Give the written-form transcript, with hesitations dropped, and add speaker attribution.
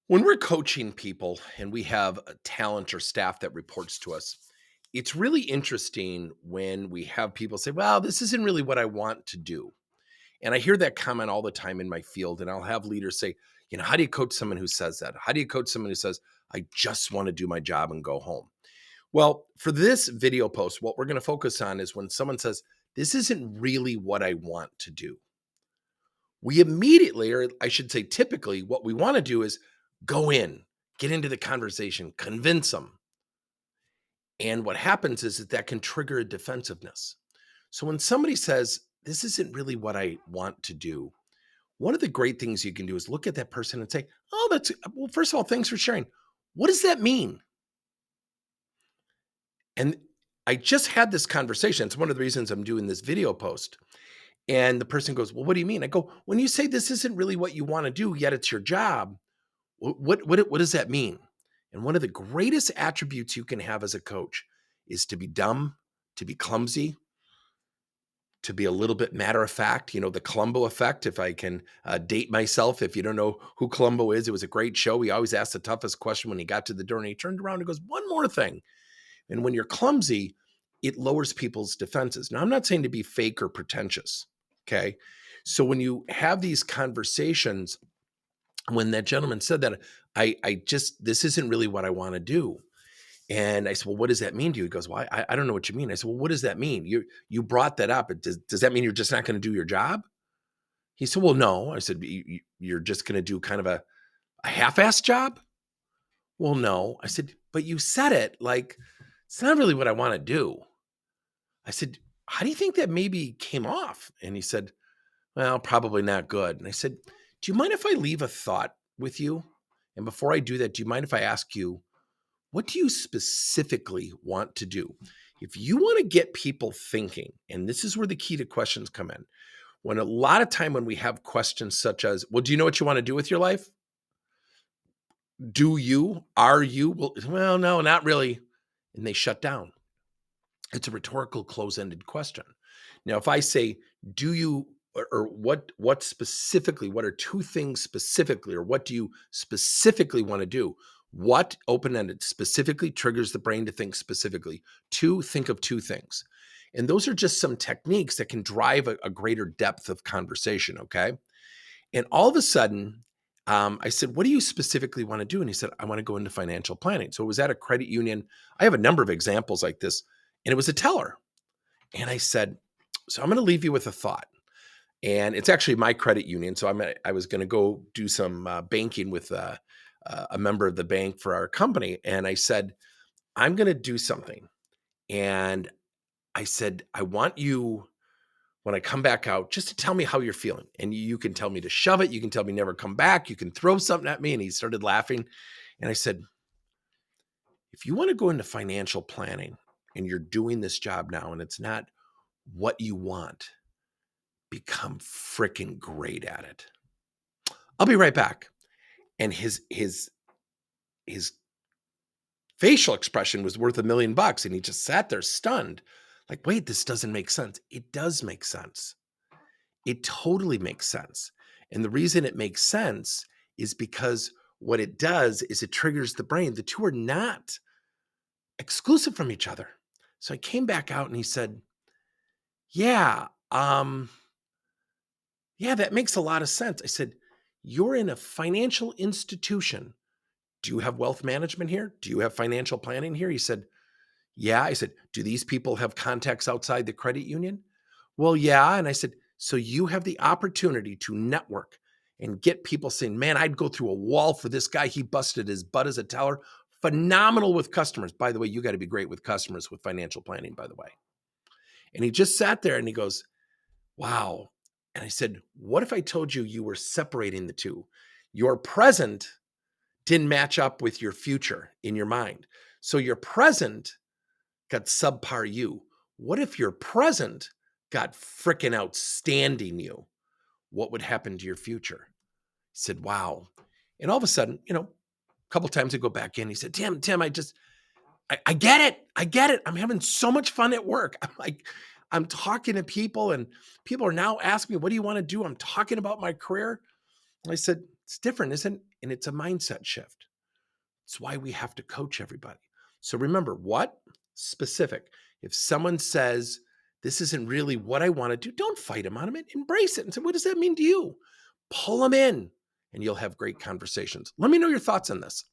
Speaker 1: When we're coaching people and we have a talent or staff that reports to us, it's really interesting when we have people say, well, this isn't really what I want to do. And I hear that comment all the time in my field. And I'll have leaders say, how do you coach someone who says that? How do you coach someone who says, I just want to do my job and go home? Well, for this video post, what we're going to focus on is when someone says, this isn't really what I want to do. We immediately, or I should say typically, what we want to do is go in, get into the conversation, convince them. And what happens is that can trigger a defensiveness. So when somebody says, this isn't really what I want to do, one of the great things you can do is look at that person and say, oh, well, first of all, thanks for sharing. What does that mean? And I just had this conversation. It's one of the reasons I'm doing this video post. And the person goes, well, what do you mean? I go, when you say this isn't really what you want to do, yet it's your job, what does that mean? And one of the greatest attributes you can have as a coach is to be dumb, to be clumsy, to be a little bit matter of fact. The Columbo effect, if I can date myself. If you don't know who Columbo is, it was a great show. He always asked the toughest question when he got to the door, and he turned around and goes, one more thing. And when you're clumsy, it lowers people's defenses. Now, I'm not saying to be fake or pretentious, okay? So when you have these conversations, when that gentleman said that, this isn't really what I want to do. And I said, well, what does that mean to you? He goes, well, I don't know what you mean. I said, well, what does that mean? You brought that up. Does that mean you're just not going to do your job? He said, well, no. I said, you're just going to do kind of a half-assed job? Well, no. I said, but you said it like, it's not really what I want to do. I said, how do you think that maybe came off? And he said, well, probably not good. And I said, do you mind if I leave a thought with you? And before I do that, do you mind if I ask you, what do you specifically want to do? If you want to get people thinking, and this is where the key to questions come in, when a lot of time when we have questions such as, well, do you know what you want to do with your life? Do you? Are you? Well, no, not really. And they shut down. It's a rhetorical close-ended question. Now, if I say, do you, or what specifically, what are two things specifically, or what do you specifically want to do? What, open-ended, specifically triggers the brain to think specifically. Two, think of two things. And those are just some techniques that can drive a greater depth of conversation, okay? And all of a sudden, I said, what do you specifically want to do? And he said, I want to go into financial planning. So it was at a credit union. I have a number of examples like this. And it was a teller. And I said, so I'm going to leave you with a thought. And it's actually my credit union. So I was going to go do some banking with a member of the bank for our company. And I said, I'm going to do something. And I said, I want you, when I come back out, just to tell me how you're feeling. And you can tell me to shove it. You can tell me never come back. You can throw something at me. And he started laughing. And I said, if you want to go into financial planning and you're doing this job now and it's not what you want, become freaking great at it. I'll be right back. And his facial expression was worth $1 million. And he just sat there stunned. Like, wait, this doesn't make sense. It does make sense. It totally makes sense. And the reason it makes sense is because what it does is it triggers the brain. The two are not exclusive from each other. So I came back out and he said, yeah, that makes a lot of sense. I said, you're in a financial institution. Do you have wealth management here? Do you have financial planning here? He said, yeah. I said, do these people have contacts outside the credit union? Well, yeah. And I said, so you have the opportunity to network and get people saying, man, I'd go through a wall for this guy. He busted his butt as a teller. Phenomenal with customers. By the way, you got to be great with customers with financial planning, by the way. And he just sat there and he goes, wow. And I said, what if I told you you were separating the two? Your present didn't match up with your future in your mind. So your present got subpar you. What if your present got freaking outstanding you? What would happen to your future? He said, wow. And all of a sudden, a couple times I go back in, he said, Tim, I get it. I get it. I'm having so much fun at work. I'm talking to people and people are now asking me, what do you want to do? I'm talking about my career. I said, It's different, isn't it? And it's a mindset shift. It's why we have to coach everybody. So remember what? Specific. If someone says, this isn't really what I want to do, don't fight them on it. Embrace it and say, what does that mean to you? Pull them in and you'll have great conversations. Let me know your thoughts on this.